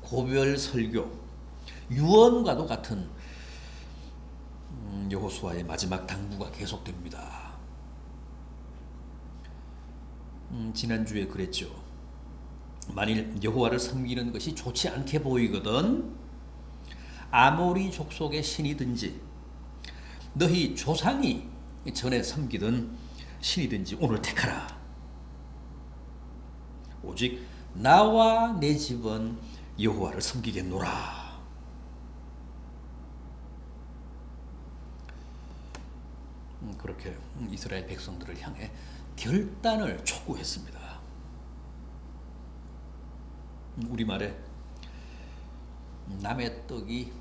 고별 설교, 유언과도 같은 여호수아의 마지막 당부가 계속됩니다. 지난주에 그랬죠. 만일 여호와를 섬기는 것이 좋지 않게 보이거든 아모리 족속의 신이든지 너희 조상이 전에 섬기던 신이든지 오늘 택하라. 오직 나와 내 집은 여호와를 섬기겠노라. 그렇게 이스라엘 백성들을 향해 결단을 촉구했습니다. 우리말에 남의 떡이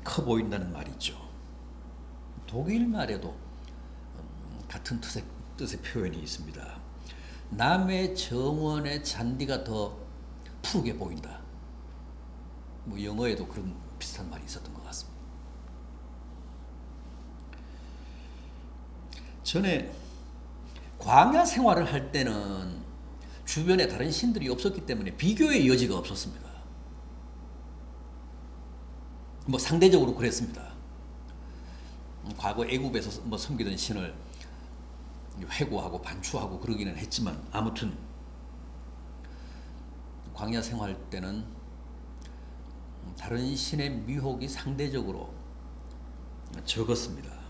커 보인다는 말이 있죠. 독일 말에도 같은 뜻의 표현이 있습니다. 남의 정원의 잔디가 더 푸르게 보인다. 영어에도 그런 비슷한 말이 있었던 것 같습니다. 전에 광야 생활을 할 때는 주변에 다른 신들이 없었기 때문에 비교의 여지가 없었습니다. 상대적으로 그랬습니다. 과거 애굽에서 섬기던 신을 회고하고 반추하고 그러기는 했지만 아무튼 광야 생활 때는 다른 신의 미혹이 상대적으로 적었습니다.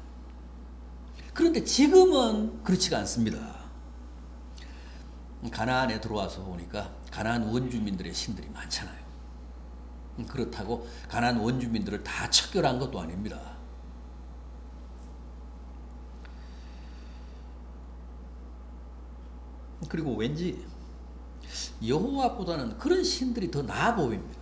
그런데 지금은 그렇지가 않습니다. 가나안에 들어와서 보니까 가나안 원주민들의 신들이 많잖아요. 그렇다고 가나안 원주민들을 다 척결한 것도 아닙니다. 그리고 왠지 여호와보다는 그런 신들이 더 나아 보입니다.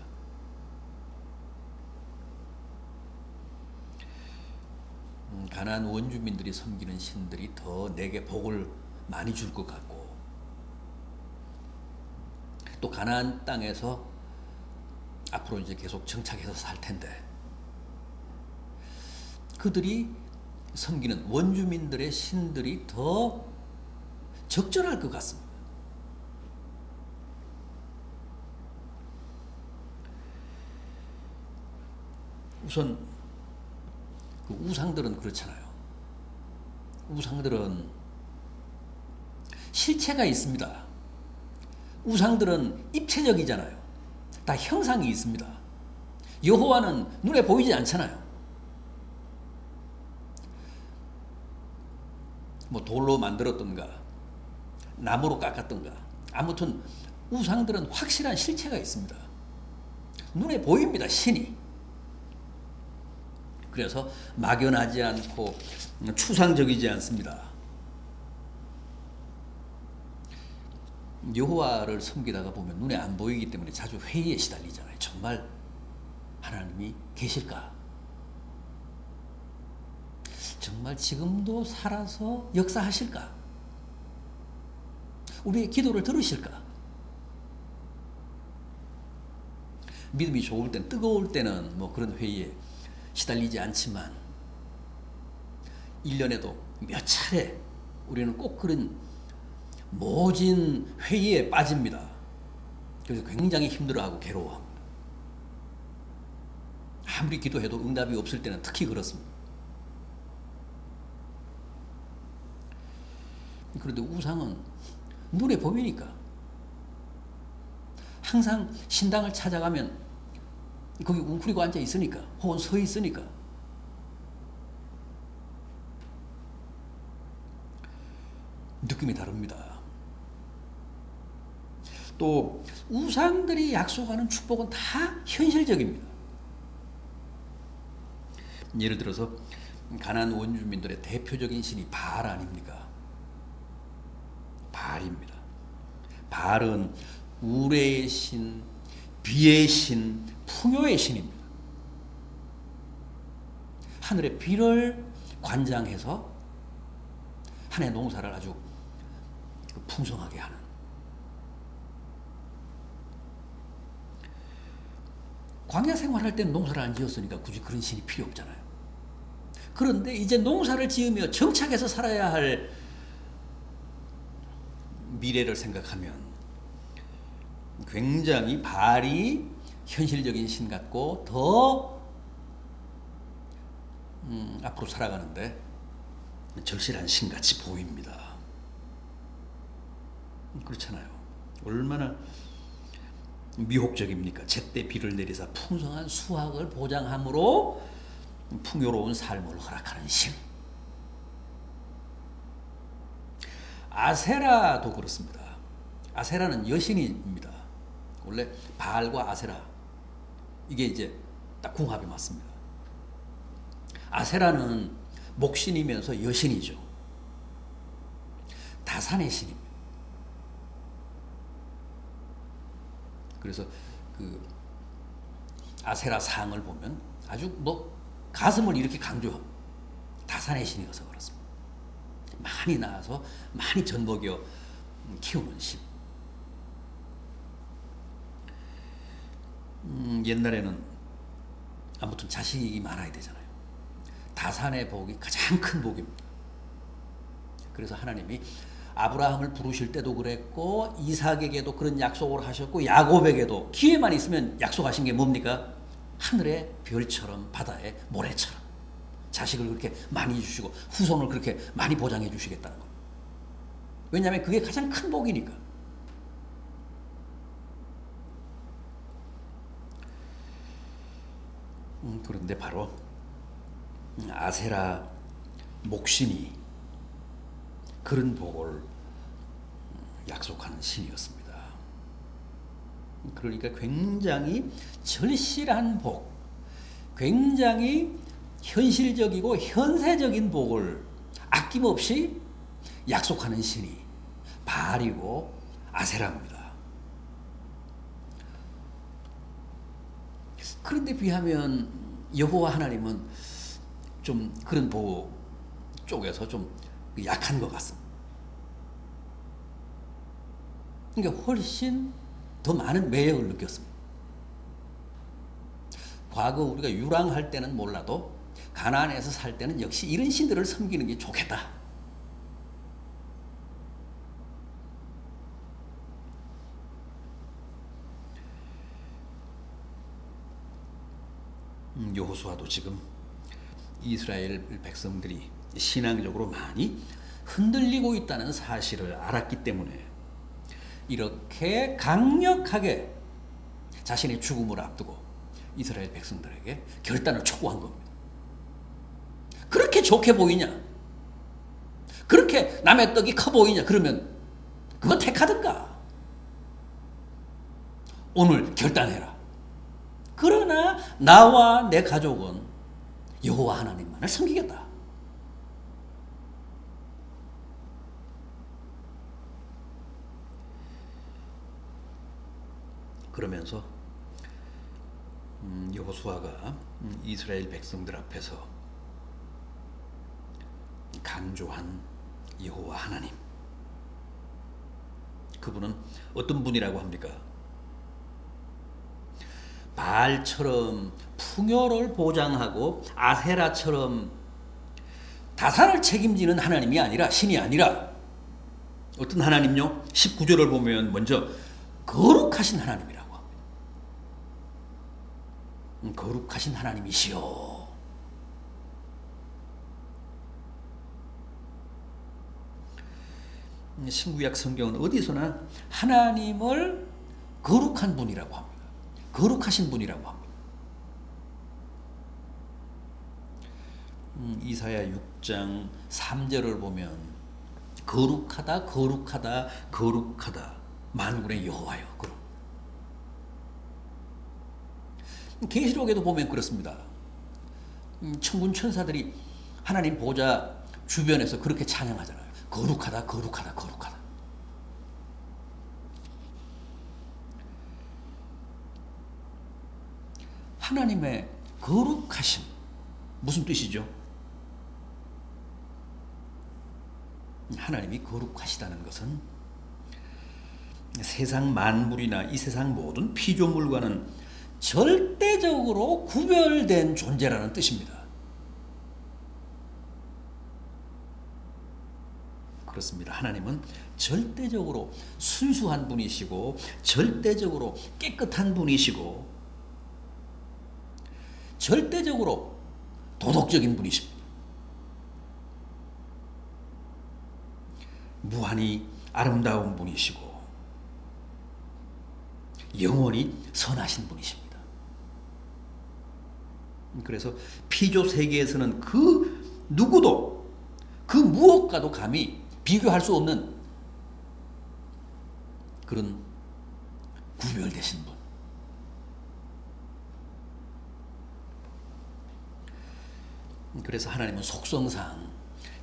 가나안 원주민들이 섬기는 신들이 더 내게 복을 많이 줄 것 같고 또 가나안 땅에서 앞으로 이제 계속 정착해서 살 텐데 그들이 섬기는 원주민들의 신들이 더 적절할 것 같습니다. 우선 그 우상들은 그렇잖아요. 우상들은 실체가 있습니다. 우상들은 입체적이잖아요. 다 형상이 있습니다. 여호와는 눈에 보이지 않잖아요. 돌로 만들었던가 나무로 깎았던가 아무튼 우상들은 확실한 실체가 있습니다. 눈에 보입니다. 신이. 그래서 막연하지 않고 추상적이지 않습니다. 여호와를 섬기다가 보면 눈에 안 보이기 때문에 자주 회의에 시달리잖아요. 정말 하나님이 계실까? 정말 지금도 살아서 역사하실까? 우리의 기도를 들으실까? 믿음이 좋을 땐, 뜨거울 때는 그런 회의에 시달리지 않지만 1년에도 몇 차례 우리는 꼭 그런 모진 회의에 빠집니다. 그래서 굉장히 힘들어하고 괴로워합니다. 아무리 기도해도 응답이 없을 때는 특히 그렇습니다. 그런데 우상은 눈에 보이니까 항상 신당을 찾아가면 거기 웅크리고 앉아 있으니까 혹은 서 있으니까 느낌이 다릅니다. 또 우상들이 약속하는 축복은 다 현실적입니다. 예를 들어서 가나안 원주민들의 대표적인 신이 바알 아닙니까? 바알입니다. 바알은 우레의 신, 비의 신, 풍요의 신입니다. 하늘의 비를 관장해서 한 해 농사를 아주 풍성하게 하는 광야 생활할 때는 농사를 안 지었으니까 굳이 그런 신이 필요 없잖아요. 그런데 이제 농사를 지으며 정착해서 살아야 할 미래를 생각하면 굉장히 바알이 현실적인 신 같고 더 앞으로 살아가는데 절실한 신같이 보입니다. 그렇잖아요. 얼마나 미혹적입니까? 제때 비를 내리사 풍성한 수확을 보장함으로 풍요로운 삶을 허락하는 신. 아세라도 그렇습니다. 아세라는 여신입니다. 원래 바알과 아세라 이게 이제 딱 궁합이 맞습니다. 아세라는 목신이면서 여신이죠. 다산의 신입니다. 그래서 그 아세라 상을 보면 아주 뭐 가슴을 이렇게 강조합니다. 다산의 신이어서 그렇습니다. 많이 낳아서 많이 젖먹여 키우는 신. 옛날에는 아무튼 자식이 많아야 되잖아요. 다산의 복이 가장 큰 복입니다. 그래서 하나님이 아브라함을 부르실 때도 그랬고 이삭에게도 그런 약속을 하셨고 야곱에게도 기회만 있으면 약속하신 게 뭡니까? 하늘의 별처럼 바다의 모래처럼 자식을 그렇게 많이 주시고 후손을 그렇게 많이 보장해 주시겠다는 겁니다. 왜냐하면 그게 가장 큰 복이니까. 그런데 바로 아세라 목신이 그런 복을 약속하는 신이었습니다. 그러니까 굉장히 절실한 복, 굉장히 현실적이고 현세적인 복을 아낌없이 약속하는 신이 바알이고 아세라입니다. 그런데 비하면 여호와 하나님은 좀 그런 복 쪽에서 좀 약한 것 같습니다. 그러니까 훨씬 더 많은 매력을 느꼈습니다. 과거 우리가 유랑할 때는 몰라도 가나안에서 살 때는 역시 이런 신들을 섬기는 게 좋겠다. 여호수아도 지금 이스라엘 백성들이 신앙적으로 많이 흔들리고 있다는 사실을 알았기 때문에 이렇게 강력하게 자신의 죽음을 앞두고 이스라엘 백성들에게 결단을 촉구한 겁니다. 그렇게 좋게 보이냐? 그렇게 남의 떡이 커 보이냐? 그러면 그거 택하든가. 오늘 결단해라. 그러나 나와 내 가족은 여호와 하나님만을 섬기겠다. 그러면서 여호수아가 이스라엘 백성들 앞에서 강조한 여호와 하나님, 그분은 어떤 분이라고 합니까? 바알처럼 풍요를 보장하고 아세라처럼 다산을 책임지는 하나님이 아니라, 신이 아니라 어떤 하나님요? 19절을 보면 먼저 거룩하신 하나님이라고 합니다. 거룩하신 하나님이시여. 신구약 성경은 어디서나 하나님을 거룩한 분이라고 합니다. 거룩하신 분이라고 합니다. 이사야 6장 3절을 보면 거룩하다 거룩하다 거룩하다 만군의 여호와여. 그럼 계시록에도 보면 그렇습니다. 천군 천사들이 하나님 보좌 주변에서 그렇게 찬양하잖아요. 거룩하다 거룩하다 거룩하다. 하나님의 거룩하심 무슨 뜻이죠? 하나님이 거룩하시다는 것은 세상 만물이나 이 세상 모든 피조물과는 절대적으로 구별된 존재라는 뜻입니다. 그렇습니다. 하나님은 절대적으로 순수한 분이시고 절대적으로 깨끗한 분이시고 절대적으로 도덕적인 분이십니다. 무한히 아름다운 분이시고 영원히 선하신 분이십니다. 그래서 피조 세계에서는 그 누구도 그 무엇과도 감히 비교할 수 없는 그런 구별되신 분. 그래서 하나님은 속성상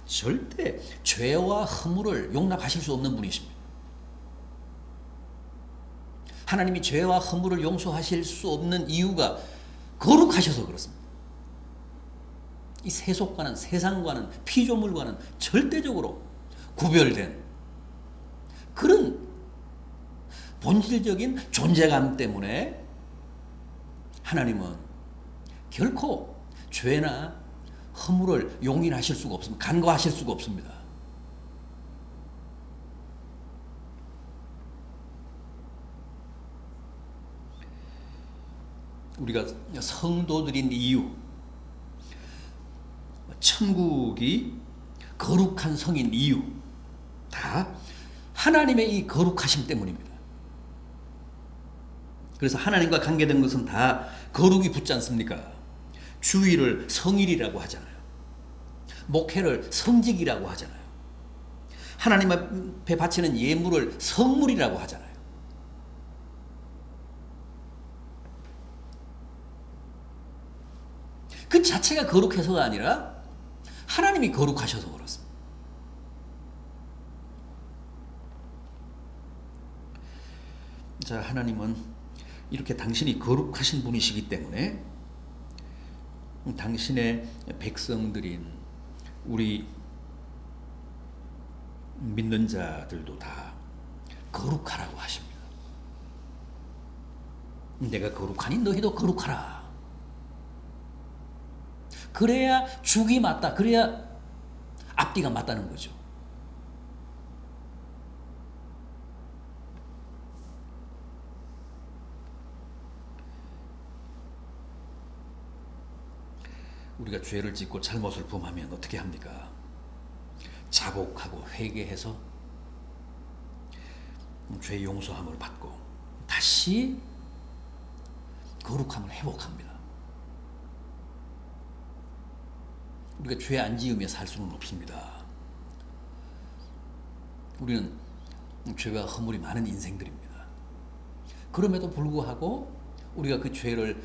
절대 죄와 허물을 용납하실 수 없는 분이십니다. 하나님이 죄와 허물을 용서하실 수 없는 이유가 거룩하셔서 그렇습니다. 이 세속과는 세상과는 피조물과는 절대적으로 구별된 그런 본질적인 존재감 때문에 하나님은 결코 죄나 허물을 용인하실 수가 없습니다. 간과하실 수가 없습니다. 우리가 성도들인 이유, 천국이 거룩한 성인 이유, 다 하나님의 이 거룩하심 때문입니다. 그래서 하나님과 관계된 것은 다 거룩이 붙지 않습니까? 주일을 성일이라고 하잖아요. 목회를 성직이라고 하잖아요. 하나님 앞에 바치는 예물을 성물이라고 하잖아요. 그 자체가 거룩해서가 아니라 하나님이 거룩하셔서 그렇습니다. 자, 하나님은 이렇게 당신이 거룩하신 분이시기 때문에 당신의 백성들인 우리 믿는 자들도 다 거룩하라고 하십니다. 내가 거룩하니 너희도 거룩하라. 그래야 죽이 맞다. 그래야 앞뒤가 맞다는 거죠. 우리가 죄를 짓고 잘못을 범하면 어떻게 합니까? 자복하고 회개해서 죄 용서함을 받고 다시 거룩함을 회복합니다. 우리가 죄 안 지으며 살 수는 없습니다. 우리는 죄와 허물이 많은 인생들입니다. 그럼에도 불구하고 우리가 그 죄를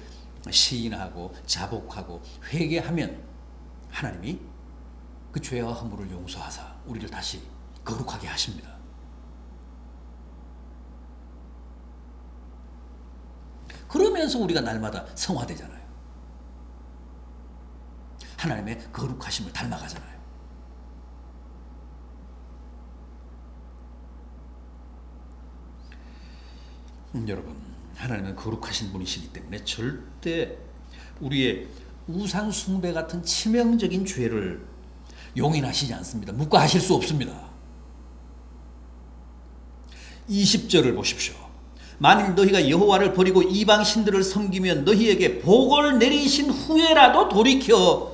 시인하고 자복하고 회개하면 하나님이 그 죄와 허물을 용서하사 우리를 다시 거룩하게 하십니다. 그러면서 우리가 날마다 성화되잖아요. 하나님의 거룩하심을 닮아가잖아요. 여러분, 하나님은 거룩하신 분이시기 때문에 절대 우리의 우상 숭배 같은 치명적인 죄를 용인하시지 않습니다. 묵과하실 수 없습니다. 20절을 보십시오. 만일 너희가 여호와를 버리고 이방 신들을 섬기면 너희에게 복을 내리신 후에라도 돌이켜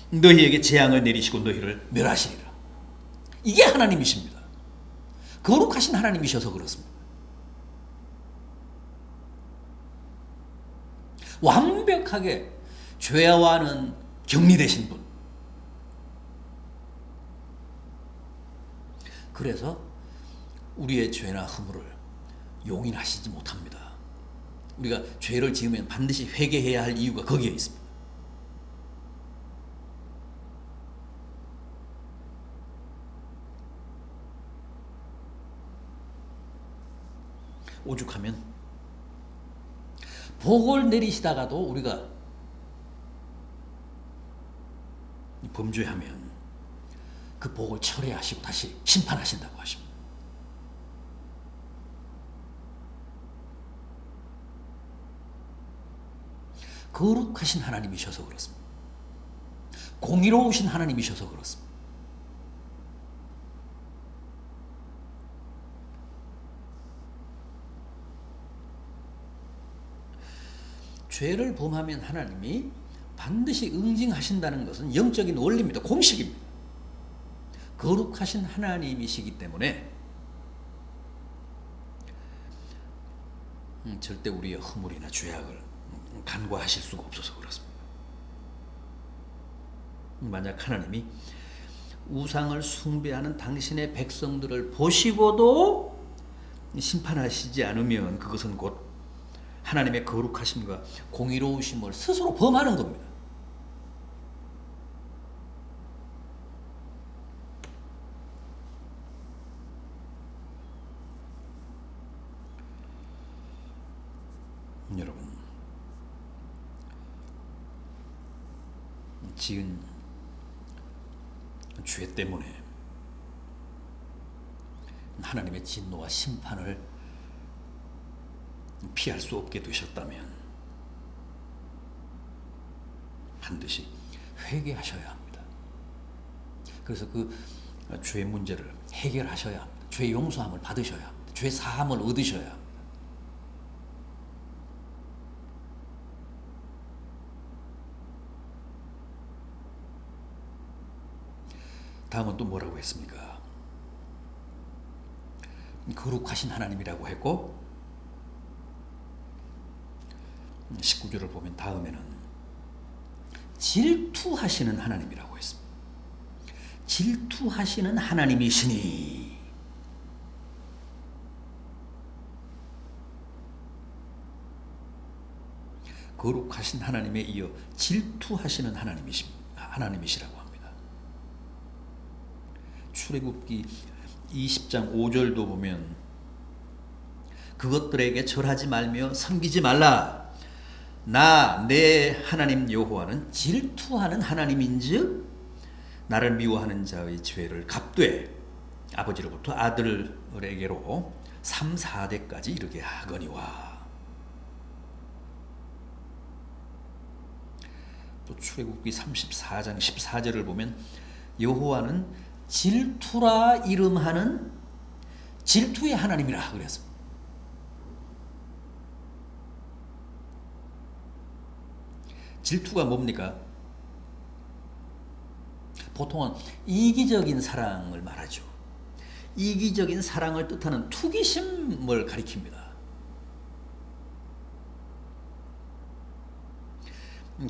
너희에게 재앙을 내리시고 너희를 멸하시리라. 이게 하나님이십니다. 거룩하신 하나님이셔서 그렇습니다. 완벽하게 죄와는 격리되신 분. 그래서 우리의 죄나 허물을 용인하시지 못합니다. 우리가 죄를 지으면 반드시 회개해야 할 이유가 거기에 있습니다. 오죽하면 복을 내리시다가도 우리가 범죄하면 그 복을 철회하시고 다시 심판하신다고 하십니다. 거룩하신 하나님이셔서 그렇습니다. 공의로우신 하나님이셔서 그렇습니다. 죄를 범하면 하나님이 반드시 응징하신다는 것은 영적인 원리입니다. 공식입니다. 거룩하신 하나님이시기 때문에 절대 우리의 허물이나 죄악을 간과하실 수가 없어서 그렇습니다. 만약 하나님이 우상을 숭배하는 당신의 백성들을 보시고도 심판하시지 않으면 그것은 곧 하나님의 거룩하심과 공의로우심을 스스로 범하는 겁니다. 여러분, 지은 죄 때문에 하나님의 진노와 심판을 피할 수 없게 되셨다면 반드시 회개하셔야 합니다. 그래서 그 죄 문제를 해결하셔야 합니다. 죄 용서함을 받으셔야 합니다. 죄 사함을 얻으셔야 합니다. 다음은 또 뭐라고 했습니까? 거룩하신 하나님이라고 했고 19절을 보면 다음에는 질투하시는 하나님이라고 했습니다. 질투하시는 하나님이시니 거룩하신 하나님에 이어 질투하시는 하나님이시라고 합니다. 출애굽기 20장 5절도 보면 그것들에게 절하지 말며 섬기지 말라. 나 내 하나님 여호와는 질투하는 하나님인즉 나를 미워하는 자의 죄를 갚되 아버지로부터 아들에게로 3, 4대까지 이르게 하거니와. 또 출애굽기 34장 14절을 보면 여호와는 질투라 이름하는 질투의 하나님이라 그랬습니다. 질투가 뭡니까? 보통은 이기적인 사랑을 말하죠. 이기적인 사랑을 뜻하는 투기심을 가리킵니다.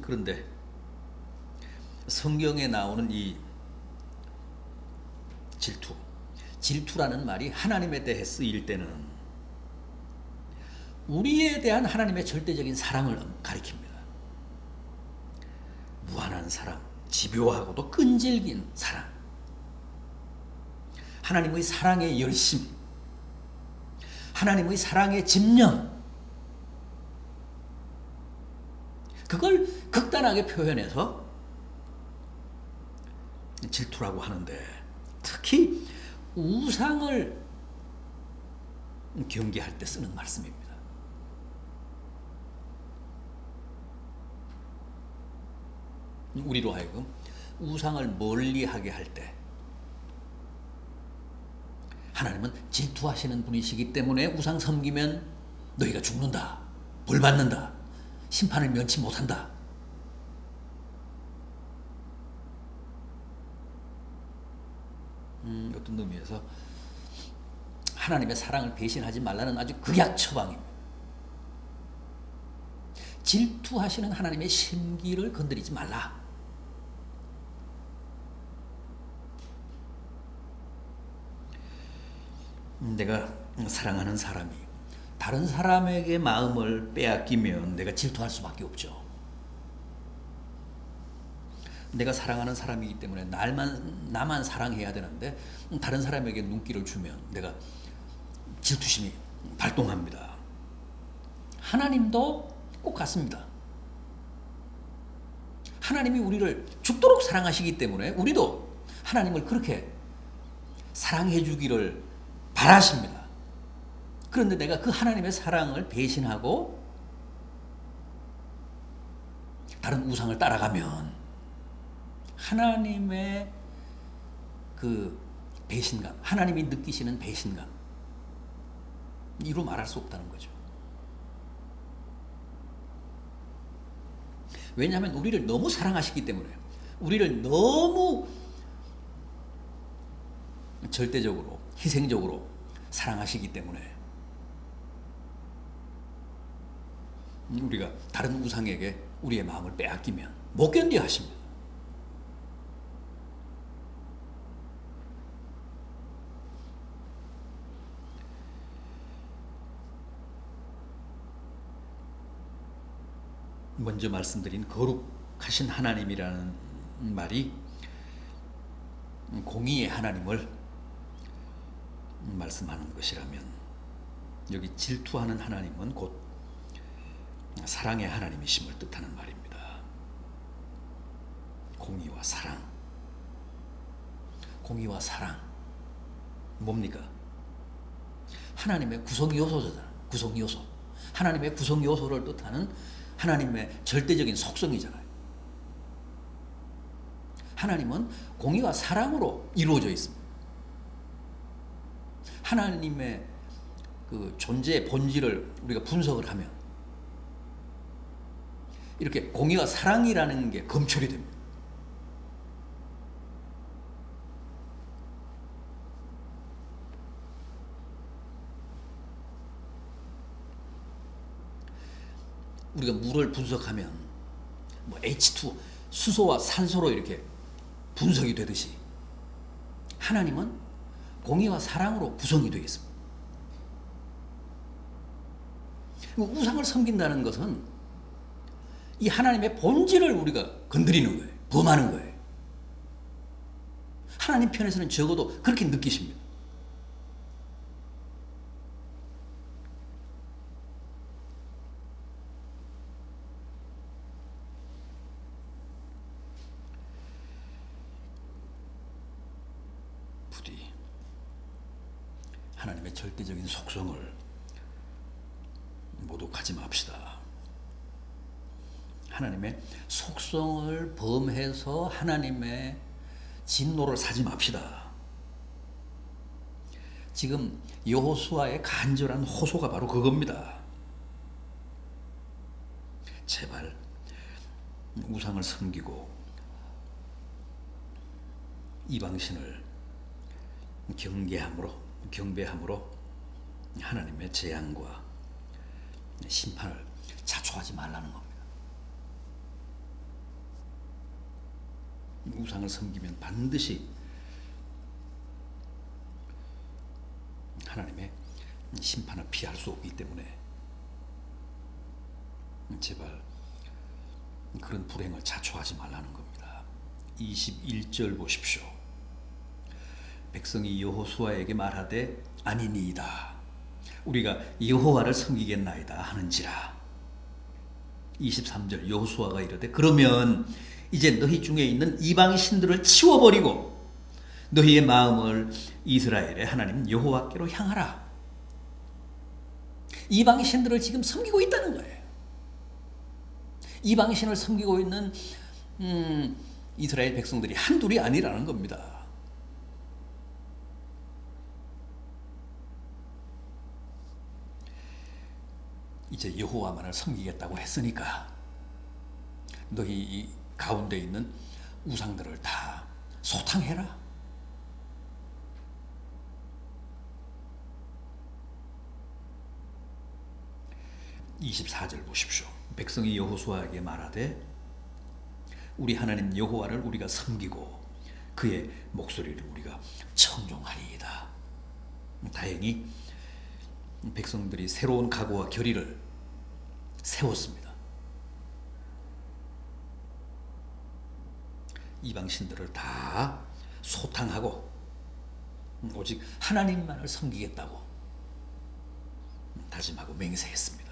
그런데 성경에 나오는 이 질투라는 말이 하나님에 대해 쓰일 때는 우리에 대한 하나님의 절대적인 사랑을 가리킵니다. 무한한 사랑, 집요하고도 끈질긴 사랑, 하나님의 사랑의 열심, 하나님의 사랑의 집념, 그걸 극단하게 표현해서 질투라고 하는데, 특히 우상을 경계할 때 쓰는 말씀입니다. 우리로 하여금 우상을 멀리하게 할 때 하나님은 질투하시는 분이시기 때문에 우상 섬기면 너희가 죽는다, 벌 받는다, 심판을 면치 못한다. 어떤 의미에서 하나님의 사랑을 배신하지 말라는 아주 극약 처방입니다. 질투하시는 하나님의 심기를 건드리지 말라. 내가 사랑하는 사람이 다른 사람에게 마음을 빼앗기면 내가 질투할 수밖에 없죠. 내가 사랑하는 사람이기 때문에 나만 사랑해야 되는데 다른 사람에게 눈길을 주면 내가 질투심이 발동합니다. 하나님도 꼭 같습니다. 하나님이 우리를 죽도록 사랑하시기 때문에 우리도 하나님을 그렇게 사랑해 주기를 바라십니다. 그런데 내가 그 하나님의 사랑을 배신하고 다른 우상을 따라가면 하나님의 그 배신감, 하나님이 느끼시는 배신감, 이루 말할 수 없다는 거죠. 왜냐하면 우리를 너무 사랑하시기 때문에, 우리를 너무 절대적으로 희생적으로 사랑하시기 때문에 우리가 다른 우상에게 우리의 마음을 빼앗기면 못 견뎌 하십니다. 먼저 말씀드린 거룩하신 하나님이라는 말이 공의의 하나님을 말씀하는 것이라면, 여기 질투하는 하나님은 곧 사랑의 하나님이심을 뜻하는 말입니다. 공의와 사랑. 공의와 사랑 뭡니까? 하나님의 구성 요소잖아요. 구성 요소. 하나님의 구성 요소를 뜻하는 하나님의 절대적인 속성이잖아요. 하나님은 공의와 사랑으로 이루어져 있습니다. 하나님의 그 존재의 본질을 우리가 분석을 하면 이렇게 공의와 사랑이라는 게 검출이 됩니다. 우리가 물을 분석하면 뭐 H2, 수소와 산소로 이렇게 분석이 되듯이 하나님은 공의와 사랑으로 구성이 되어 있습니다. 우상을 섬긴다는 것은 이 하나님의 본질을 우리가 건드리는 거예요. 범하는 거예요. 하나님 편에서는 적어도 그렇게 느끼십니다. 부디 하나님의 절대적인 속성을 모두 가지 맙시다. 하나님의 속성을 범해서 하나님의 진노를 사지 맙시다. 지금 여호수아의 간절한 호소가 바로 그겁니다. 제발 우상을 섬기고 이방신을 경배함으로 하나님의 재앙과 심판을 자초하지 말라는 겁니다. 우상을 섬기면 반드시 하나님의 심판을 피할 수 없기 때문에 제발 그런 불행을 자초하지 말라는 겁니다. 21절 보십시오. 백성이 여호수아에게 말하되 아니니이다. 우리가 여호와를 섬기겠나이다 하는지라. 23절 여호수아가 이르되 그러면 이제 너희 중에 있는 이방 신들을 치워버리고 너희의 마음을 이스라엘의 하나님 여호와께로 향하라. 이방 신들을 지금 섬기고 있다는 거예요. 이방 신을 섬기고 있는 이스라엘 백성들이 한둘이 아니라는 겁니다. 이제 여호와만을 섬기겠다고 했으니까 너희 이 가운데 있는 우상들을 다 소탕해라. (24절) 보십시오. 백성이 여호수아에게 말하되 우리 하나님 여호와를 우리가 섬기고 그의 목소리를 우리가 청종하리이다. 다행히 백성들이 새로운 각오와 결의를 세웠습니다. 이방신들을 다 소탕하고 오직 하나님만을 섬기겠다고 다짐하고 맹세했습니다.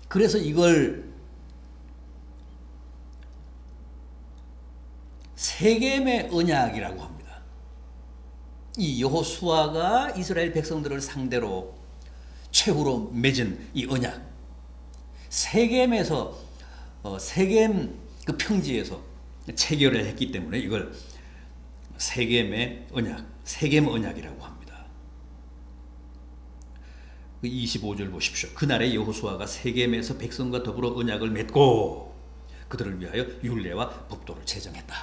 그래서 이걸 세겜의 언약이라고 합니다. 이 여호수아가 이스라엘 백성들을 상대로 최후로 맺은 이 언약, 세겜에서 세겜 그 평지에서 체결을 했기 때문에 이걸 세겜의 언약, 세겜 언약이라고 합니다. 25절 보십시오. 그날에 여호수아가 세겜에서 백성과 더불어 언약을 맺고 그들을 위하여 율례와 법도를 제정했다.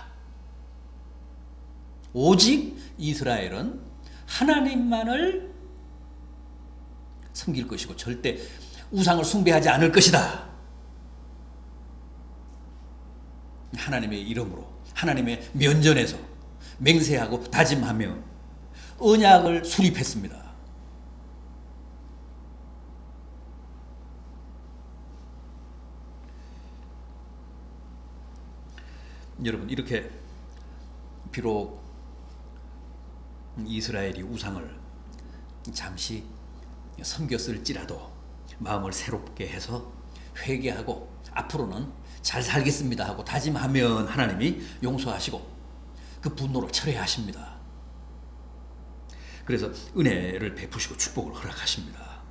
오직 이스라엘은 하나님만을 섬길 것이고 절대 우상을 숭배하지 않을 것이다. 하나님의 이름으로 하나님의 면전에서 맹세하고 다짐하며 언약을 수립했습니다. 여러분, 이렇게 비록 이스라엘이 우상을 잠시 섬겼을지라도 마음을 새롭게 해서 회개하고 앞으로는 잘 살겠습니다 하고 다짐하면 하나님이 용서하시고 그 분노를 철회하십니다. 그래서 은혜를 베푸시고 축복을 허락하십니다.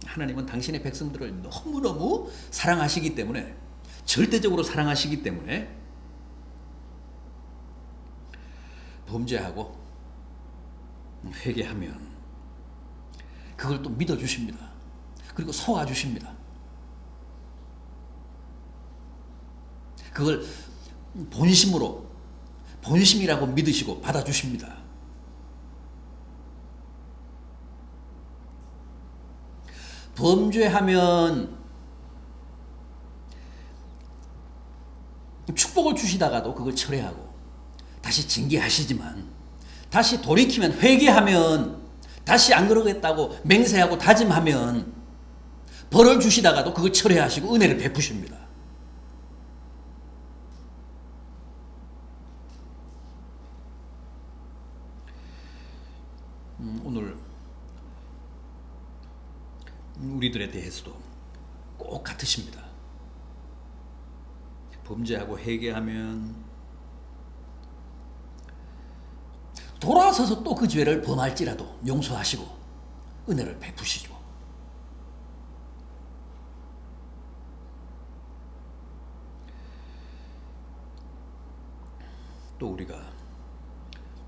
하나님은 당신의 백성들을 너무너무 사랑하시기 때문에, 절대적으로 사랑하시기 때문에 범죄하고 회개하면 그걸 또 믿어주십니다. 그리고 속아주십니다. 그걸 본심이라고 믿으시고 받아주십니다. 범죄하면 축복을 주시다가도 그걸 철회하고 다시 징계하시지만, 다시 돌이키면, 회개하면, 다시 안 그러겠다고 맹세하고 다짐하면 벌을 주시다가도 그걸 철회하시고 은혜를 베푸십니다. 오늘 우리들에 대해서도 꼭 같으십니다. 범죄하고 회개하면 돌아서서 또 그 죄를 범할지라도 용서하시고 은혜를 베푸시죠. 또 우리가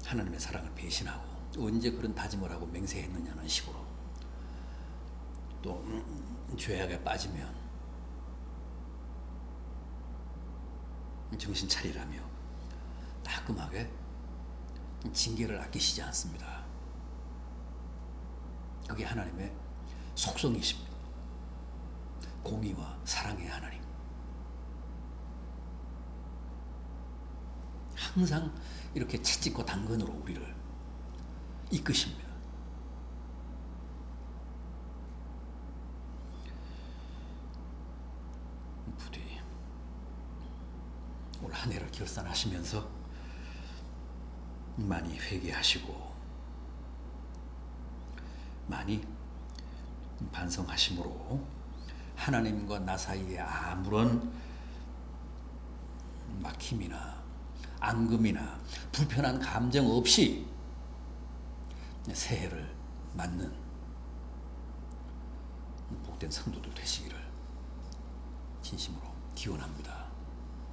하나님의 사랑을 배신하고 언제 그런 다짐을 하고 맹세했느냐는 식으로 또 죄악에 빠지면 정신 차리라며 따끔하게 징계를 아끼시지 않습니다. 그게 하나님의 속성이십니다. 공의와 사랑의 하나님. 항상 이렇게 채찍과 당근으로 우리를 이끄십니다. 부디 올 한 해를 결산하시면서 많이 회개하시고 많이 반성하심으로 하나님과 나 사이에 아무런 막힘이나 앙금이나 불편한 감정 없이 새해를 맞는 복된 성도들 되시기를 진심으로 기원합니다.